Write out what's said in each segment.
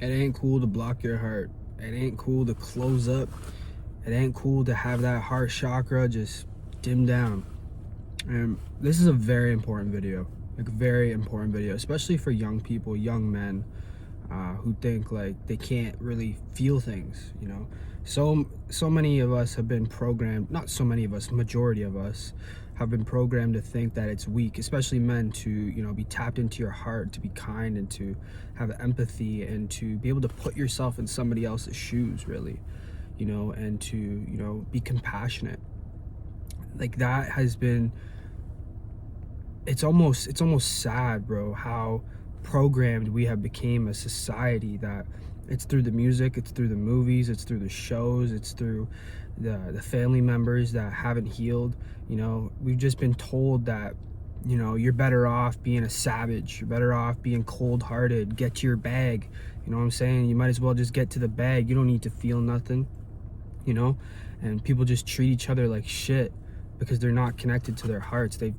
It ain't cool to block your heart. It ain't cool to close up. It ain't cool to have that heart chakra just dim down. And this is a very important video, like very important video, especially for young people, young men, who think like they can't really feel things, you know. So many of us have been programmed, not so many of us, majority of us have been programmed to think that it's weak, especially men, to, you know, be tapped into your heart, to be kind and to have empathy and to be able to put yourself in somebody else's shoes, really, you know, and to, you know, be compassionate. Like that has been, it's almost sad, bro, how programmed we have became a society. That it's through the music, it's through the movies, it's through the shows, it's through the family members that haven't healed. You know, we've just been told that, you know, you're better off being a savage, you're better off being cold-hearted, get to your bag. You know what I'm saying? You might as well just get to the bag. You don't need to feel nothing, you know. And people just treat each other like shit because they're not connected to their hearts. They've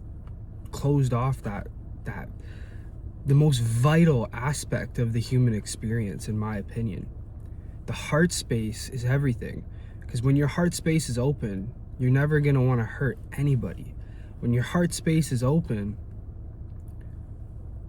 closed off that the most vital aspect of the human experience, in my opinion. The heart space is everything, because when your heart space is open, you're never going to want to hurt anybody. When your heart space is open,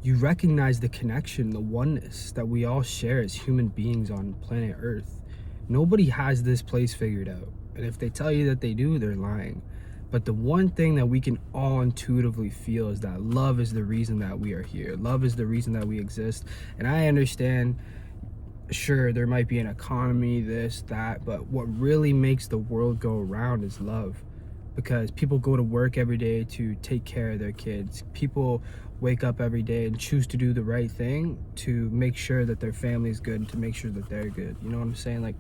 you recognize the connection, the oneness that we all share as human beings on planet Earth. Nobody has this place figured out, and if they tell you that they do, they're lying. But the one thing that we can all intuitively feel is that love is the reason that we are here. Love is the reason that we exist. And I understand, sure, there might be an economy, this, that, but what really makes the world go around is love. Because people go to work every day to take care of their kids. People wake up every day and choose to do the right thing to make sure that their family is good and to make sure that they're good. You know what I'm saying? Like,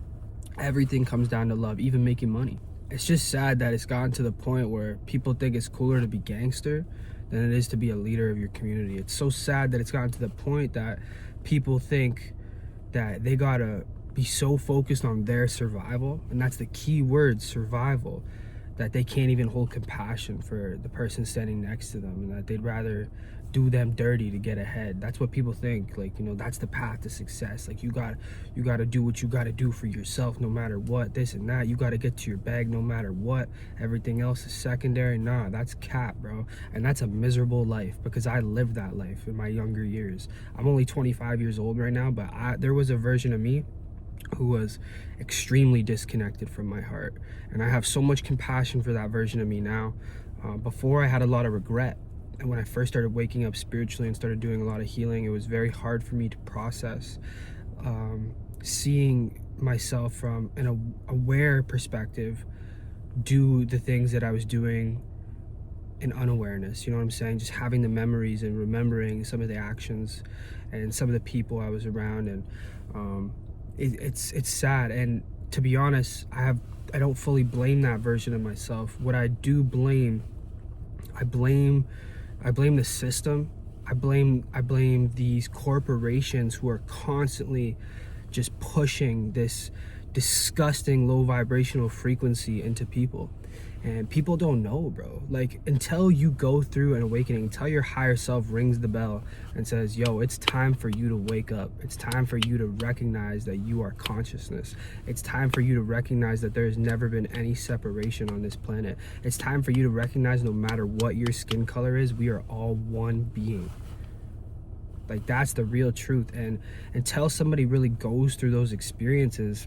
everything comes down to love, even making money. It's just sad that it's gotten to the point where people think it's cooler to be gangster than it is to be a leader of your community. It's so sad that it's gotten to the point that people think that they gotta be so focused on their survival, and that's the key word, survival, that they can't even hold compassion for the person standing next to them, and that they'd rather do them dirty to get ahead. That's what people think. Like, you know, that's the path to success. Like, you gotta do what you gotta do for yourself, no matter what, this and that. You gotta get to your bag no matter what. Everything else is secondary. Nah, that's cap, bro. And that's a miserable life, because I lived that life in my younger years. I'm only 25 years old right now, but there was a version of me who was extremely disconnected from my heart, and I have so much compassion for that version of me now. Before, I had a lot of regret, and when I first started waking up spiritually and started doing a lot of healing, it was very hard for me to process seeing myself from an aware perspective do the things that I was doing in unawareness. You know what I'm saying? Just having the memories and remembering some of the actions and some of the people I was around, and it's sad. And to be honest, I don't fully blame that version of myself. What I do blame, I blame the system. I blame these corporations who are constantly just pushing this disgusting low vibrational frequency into people. And people don't know, bro. Like, until you go through an awakening, until your higher self rings the bell and says, yo, it's time for you to wake up. It's time for you to recognize that you are consciousness. It's time for you to recognize that there's never been any separation on this planet. It's time for you to recognize, no matter what your skin color is, we are all one being. Like, that's the real truth. And until somebody really goes through those experiences,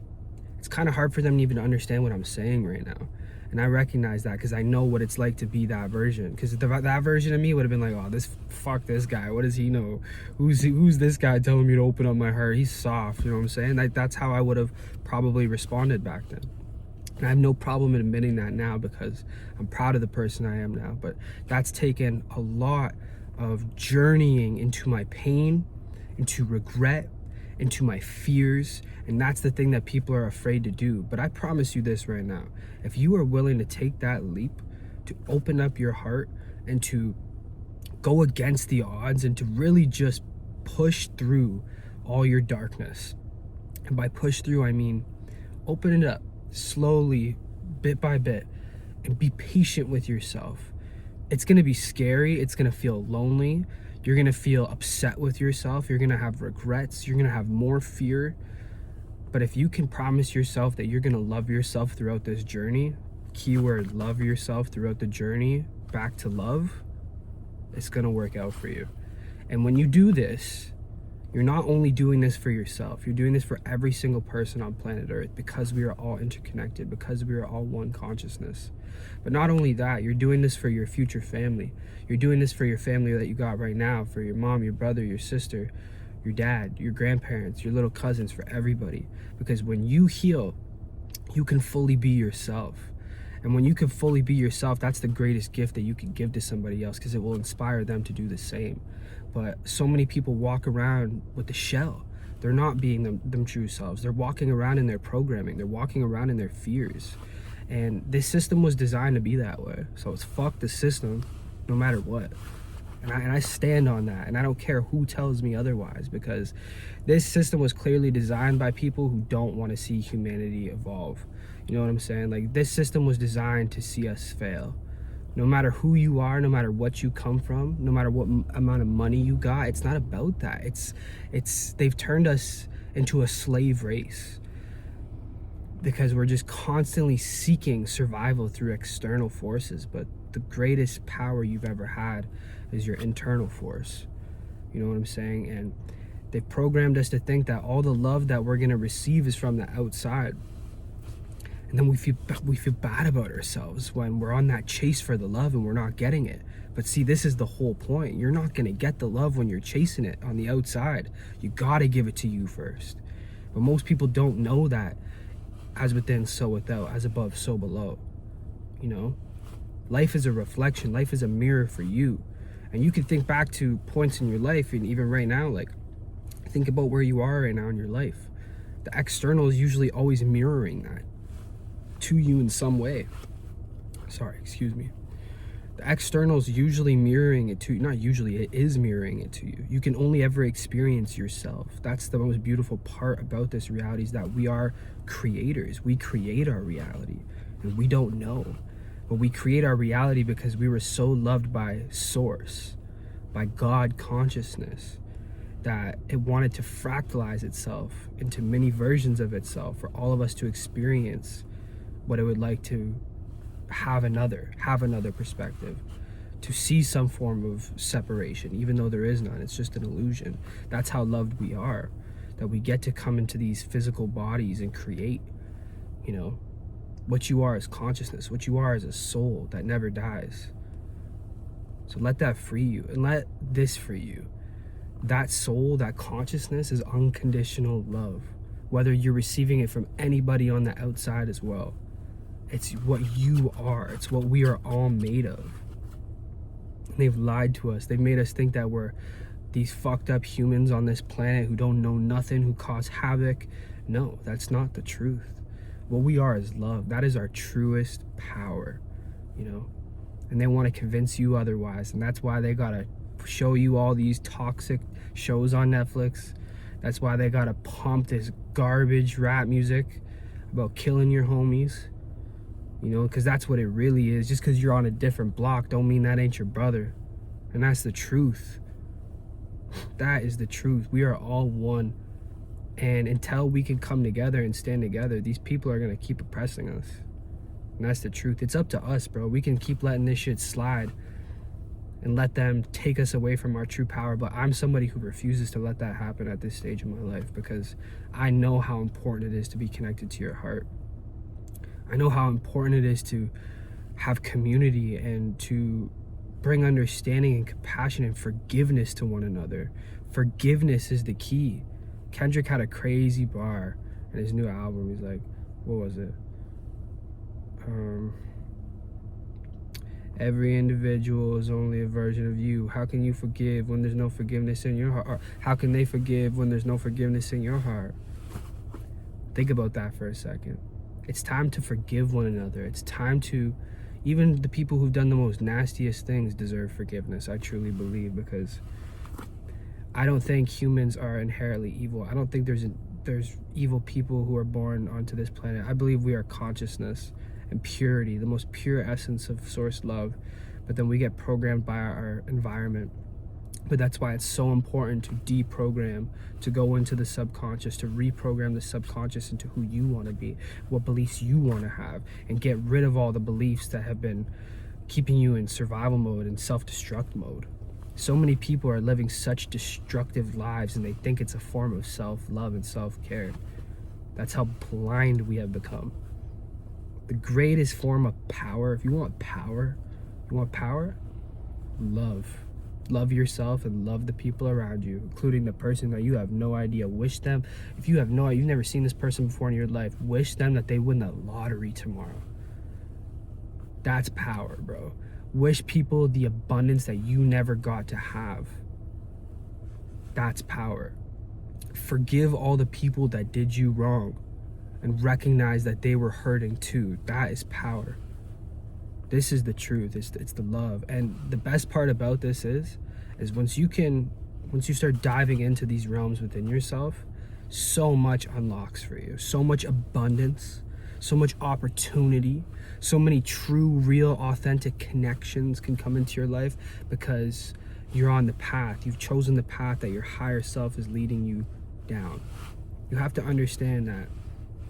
it's kind of hard for them to even understand what I'm saying right now. And I recognize that, because I know what it's like to be that version. Because that version of me would have been like, oh, fuck this guy. What does he know? Who's this guy telling me to open up my heart? He's soft. You know what I'm saying? That's how I would have probably responded back then. And I have no problem in admitting that now, because I'm proud of the person I am now. But that's taken a lot of journeying into my pain, into regret, into my fears, and that's the thing that people are afraid to do. But I promise you this right now, if you are willing to take that leap, to open up your heart and to go against the odds and to really just push through all your darkness, and by push through I mean open it up slowly, bit by bit, and be patient with yourself. It's gonna be scary, it's gonna feel lonely. You're gonna feel upset with yourself. You're gonna have regrets. You're gonna have more fear. But if you can promise yourself that you're gonna love yourself throughout this journey, keyword love yourself throughout the journey back to love, it's gonna work out for you. And when you do this, you're not only doing this for yourself, you're doing this for every single person on planet Earth, because we are all interconnected, because we are all one consciousness. But not only that, you're doing this for your future family. You're doing this for your family that you got right now, for your mom, your brother, your sister, your dad, your grandparents, your little cousins, for everybody. Because when you heal, you can fully be yourself. And when you can fully be yourself, that's the greatest gift that you can give to somebody else, because it will inspire them to do the same. But so many people walk around with the shell. They're not being them true selves. They're walking around in their programming. They're walking around in their fears. And this system was designed to be that way. So it's fuck the system, no matter what. And I stand on that. And I don't care who tells me otherwise, because this system was clearly designed by people who don't want to see humanity evolve. You know what I'm saying? Like, this system was designed to see us fail. No matter who you are, no matter what you come from, no matter what amount of money you got, it's not about that. They've turned us into a slave race, because we're just constantly seeking survival through external forces. But the greatest power you've ever had is your internal force. You know what I'm saying? And they've programmed us to think that all the love that we're gonna receive is from the outside. And then we feel bad about ourselves when we're on that chase for the love and we're not getting it. But see, this is the whole point. You're not gonna get the love when you're chasing it on the outside. You gotta give it to you first. But most people don't know that. As within, so without. As above, so below. You know? Life is a reflection. Life is a mirror for you. And you can think back to points in your life, and even right now, like, think about where you are right now in your life. The external is usually always mirroring that to you in some way. Sorry, excuse me. The external is usually mirroring it to you. Not usually, it is mirroring it to you. You can only ever experience yourself. That's the most beautiful part about this reality, is that we are creators. We create our reality, and we don't know. But we create our reality because we were so loved by Source, by God consciousness, that it wanted to fractalize itself into many versions of itself for all of us to experience what it would like to have another perspective, to see some form of separation, even though there is none. It's just an illusion. That's how loved we are, that we get to come into these physical bodies and create. You know, what you are is consciousness. What you are is a soul that never dies. So let that free you, and let this free you. That soul, that consciousness, is unconditional love, whether you're receiving it from anybody on the outside as well. It's what you are. It's what we are all made of. And they've lied to us. They've made us think that we're these fucked up humans on this planet who don't know nothing, who cause havoc. No, that's not the truth. What we are is love. That is our truest power, you know? And they want to convince you otherwise. And that's why they gotta show you all these toxic shows on Netflix. That's why they gotta pump this garbage rap music about killing your homies. You know, because that's what it really is. Just because you're on a different block don't mean that ain't your brother. And that's the truth. That is the truth. We are all one. And until we can come together and stand together, these people are going to keep oppressing us. And that's the truth. It's up to us, bro. We can keep letting this shit slide and let them take us away from our true power. But I'm somebody who refuses to let that happen at this stage of my life, because I know how important it is to be connected to your heart. I know how important it is to have community and to bring understanding and compassion and forgiveness to one another. Forgiveness is the key. Kendrick had a crazy bar in his new album. He's like, what was it? Every individual is only a version of you. How can you forgive when there's no forgiveness in your heart? Or how can they forgive when there's no forgiveness in your heart? Think about that for a second. It's time to forgive one another. It's time to, even the people who've done the most nastiest things deserve forgiveness, I truly believe, because I don't think humans are inherently evil. I don't think there's evil people who are born onto this planet. I believe we are consciousness and purity, the most pure essence of Source love, but then we get programmed by our environment. But that's why it's so important to deprogram, to go into the subconscious, to reprogram the subconscious into who you want to be, what beliefs you want to have, and get rid of all the beliefs that have been keeping you in survival mode and self-destruct mode. So many people are living such destructive lives, and they think it's a form of self-love and self-care. That's how blind we have become. The greatest form of power, if you want power, love. Love yourself and love the people around you, including the person that you have no idea. Wish them, if you have no idea, you've never seen this person before in your life, wish them that they win the lottery tomorrow. That's power, bro. Wish people the abundance that you never got to have. That's power. Forgive all the people that did you wrong and recognize that they were hurting too. That is power. This is the truth. It's the love. And the best part about this is once you start diving into these realms within yourself, so much unlocks for you. So much abundance, so much opportunity, so many true, real, authentic connections can come into your life because you're on the path. You've chosen the path that your higher self is leading you down. You have to understand that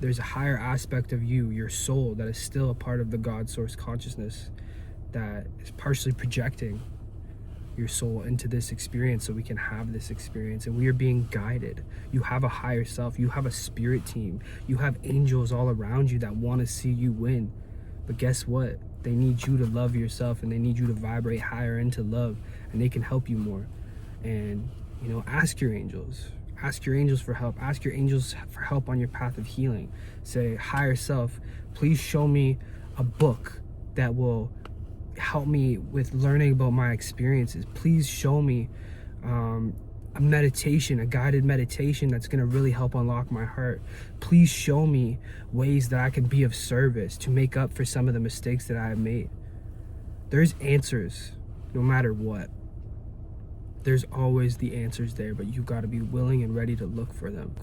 there's a higher aspect of you, your soul, that is still a part of the God source consciousness that is partially projecting your soul into this experience so we can have this experience, and we are being guided. You have a higher self, you have a spirit team, you have angels all around you that want to see you win. But guess what? They need you to love yourself, and they need you to vibrate higher into love, and they can help you more. And ask your angels. Ask your angels for help. Ask your angels for help on your path of healing. Say, higher self, please show me a book that will help me with learning about my experiences. Please show me a meditation, a guided meditation that's going to really help unlock my heart. Please show me ways that I can be of service to make up for some of the mistakes that I have made. There's answers no matter what. There's always the answers there, but you've got to be willing and ready to look for them.